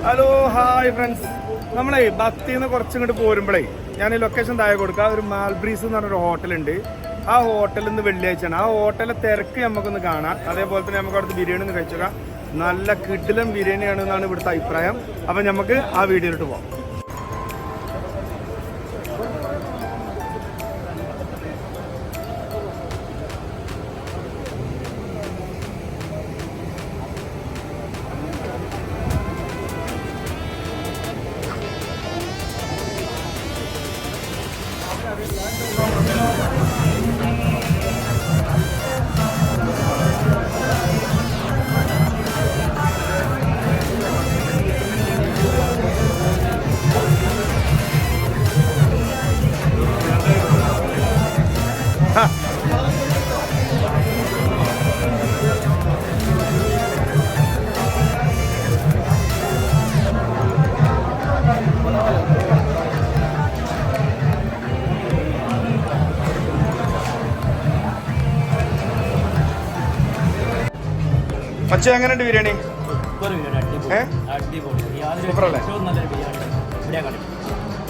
Hello hi friends. നമ്മളെ ബത്തിയിൽ നിന്ന് കുറച്ചിങ്ങോട്ട് പോരുമ്പോഴേ ഞാൻ ലൊക്കേഷൻ താഴെ കൊടുക്കാം. ഒരു മാൽബ്രീസ് എന്ന് പറഞ്ഞൊരു ഹോട്ടലുണ്ട്. ആ ഹോട്ടലിൽ നിന്ന് വെള്ളിയാഴ്ചയാണ്. ആ ഹോട്ടലിലെ തിരക്ക് നമുക്കൊന്ന് കാണാം. അതേപോലെ തന്നെ നമുക്ക് അവിടുത്തെ ബിരിയാണി ഒന്ന് കഴിച്ചേക്കാം. നല്ല കിടിലൻ ബിരിയാണിയാണെന്നാണ് ഇവിടുത്തെ അഭിപ്രായം. അപ്പം നമുക്ക് ആ വീഡിയോയിലോട്ട് പോകാം. പക്ഷേ എങ്ങനെയുണ്ട് ബിരിയാണി?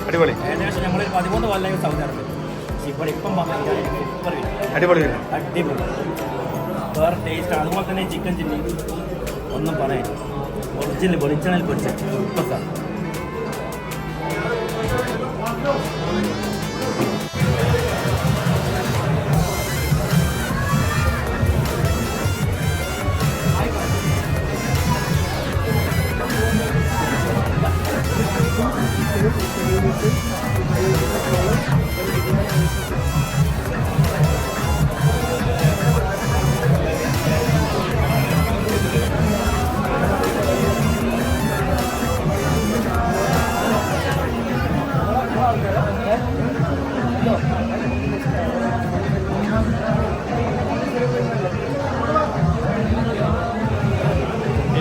അടിപൊളി. അടിപൊളി വേറെ ടേസ്റ്റ്. അതുപോലെ തന്നെ ചിക്കൻ ചില്ലി ഒന്നും പറയാൻ ഒറിജിനൽ വെളിച്ചെണ്ണയിൽ പൊരിച്ച സൂപ്പർ സാർ.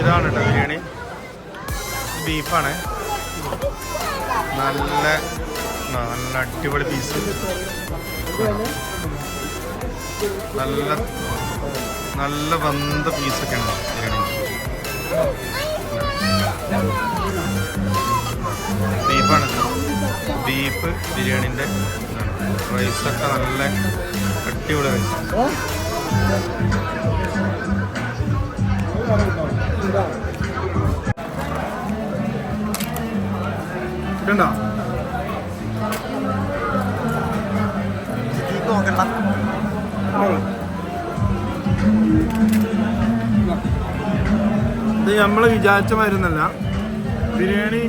ഇതാണ് കേട്ടോ ബിരിയാണി. ബീഫാണ്. നല്ല നല്ല അടിപൊളി പീസ്. നല്ല നല്ല വെന്ത പീസൊക്കെ ഉണ്ട് ബിരിയാണി. ബീഫാണ്. ബീഫ് ബിരിയാണിൻ്റെ റൈസൊക്കെ നല്ല അടിപൊളി റൈസ്. ഇതുണ്ടോ? ഇത് നമ്മൾ വിചാരിച്ച മാതിരിയൊന്നല്ല. ബിരിയാണി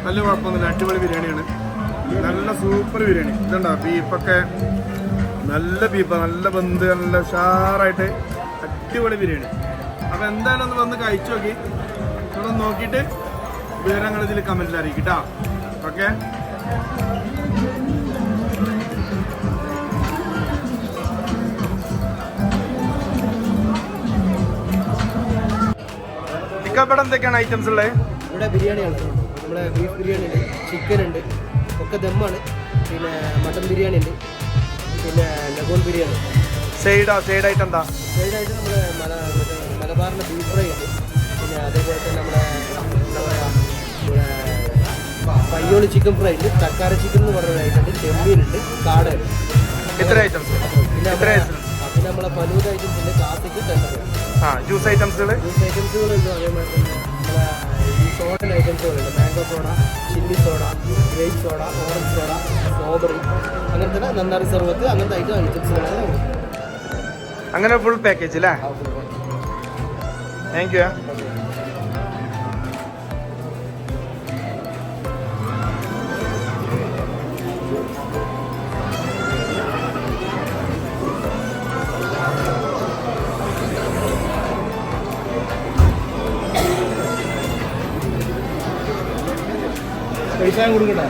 വലിയ കുഴപ്പമൊന്നുമില്ല. അടിപൊളി ബിരിയാണിയാണ്. നല്ല സൂപ്പർ ബിരിയാണി. ഇതുണ്ടോ? ബീഫൊക്കെ നല്ല ബീഫ്, നല്ല ബന്ധ്, നല്ല ഉഷാറായിട്ട് അടിപൊളി ബിരിയാണി. അപ്പോൾ എന്തായാലും ഒന്ന് വന്ന് കഴിച്ചു നോക്കി. നിങ്ങളൊന്ന് നോക്കിയിട്ട് വിവരങ്ങൾ ഇതിൽ കമൻറ്റിൽ അറിയിക്കും കേട്ടോ. ഓക്കെ. ഇവിടെ എന്തൊക്കെയാണ് ഐറ്റംസ് ഉള്ളത്? ഇവിടെ ബിരിയാണിയാണ്. നമ്മുടെ ബീഫ് ബിരിയാണി ഉണ്ട്, ചിക്കൻ ഉണ്ട്, ഒക്കെ ദമ്മാണ്. പിന്നെ മട്ടൻ ബിരിയാണി ഉണ്ട്, പിന്നെ ലഗോൺ ബിരിയാണി. സൈഡായിട്ട് എന്താ? സൈഡായിട്ട് നമ്മുടെ മലബാറിൻ്റെ ബീഫ് ഫ്രൈ ഉണ്ട്. പിന്നെ അതേപോലെ തന്നെ നമ്മുടെ എന്താ പറയുക, പയ്യോളി ചിക്കൻ ഫ്രൈ ഉണ്ട്, തക്കാര ചിക്കൻ എന്ന് പറഞ്ഞ ഐറ്റം ഉണ്ട്, ചെമ്മീനുണ്ട്, കാടയുണ്ട്. ഇത്ര ഐറ്റംസ്. പിന്നെ നമ്മളെ ഫലൂദ ഐറ്റംസ് ഉണ്ട്, ക്ലാസിക് ടെൻഡർ. ജ്യൂസ് ഐറ്റംസുകളുണ്ട്. അതേമാതിരി തന്നെ നമ്മളെ ഈ സോഡൻ ഐറ്റംസുകളുണ്ട്. Mango soda, chilli soda, grape soda, orange soda, strawberry, അങ്ങനത്തെ നന്നാറി സർവത്ത്, അങ്ങനത്തെ ഐറ്റംസുകളാണ്. അങ്ങനെ ഫുൾ പാക്കേജ് അല്ലേ? Thank you. പൈസ കൊടുക്കട്ടെ.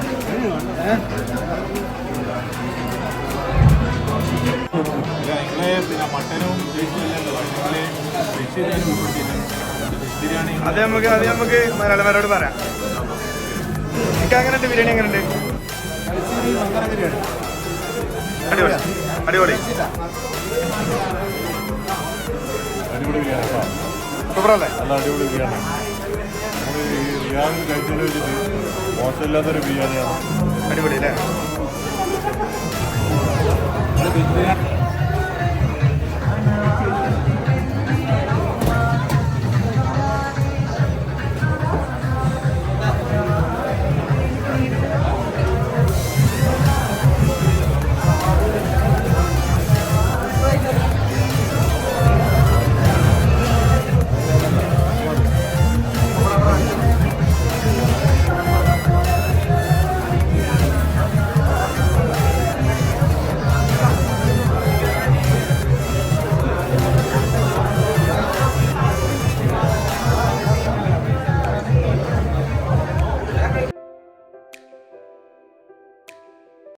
അത് നമുക്ക് മലയാളമാരോട് പറയാം. എനിക്ക് അങ്ങനെയുണ്ട് ബിരിയാണി. എങ്ങനെയുണ്ട്? അടിപൊളി അടിപൊളി അടിപൊളി ബിരിയാണി. സൂപ്പറല്ലേ? നല്ല അടിപൊളി ബിരിയാണി. ബിരിയാണി കഴിച്ചതിൽ വെച്ചിട്ട് മോശമില്ലാത്തൊരു ബിരിയാണിയാണ്. അടിപൊളി അല്ലേ? അത് ബിരിയാണി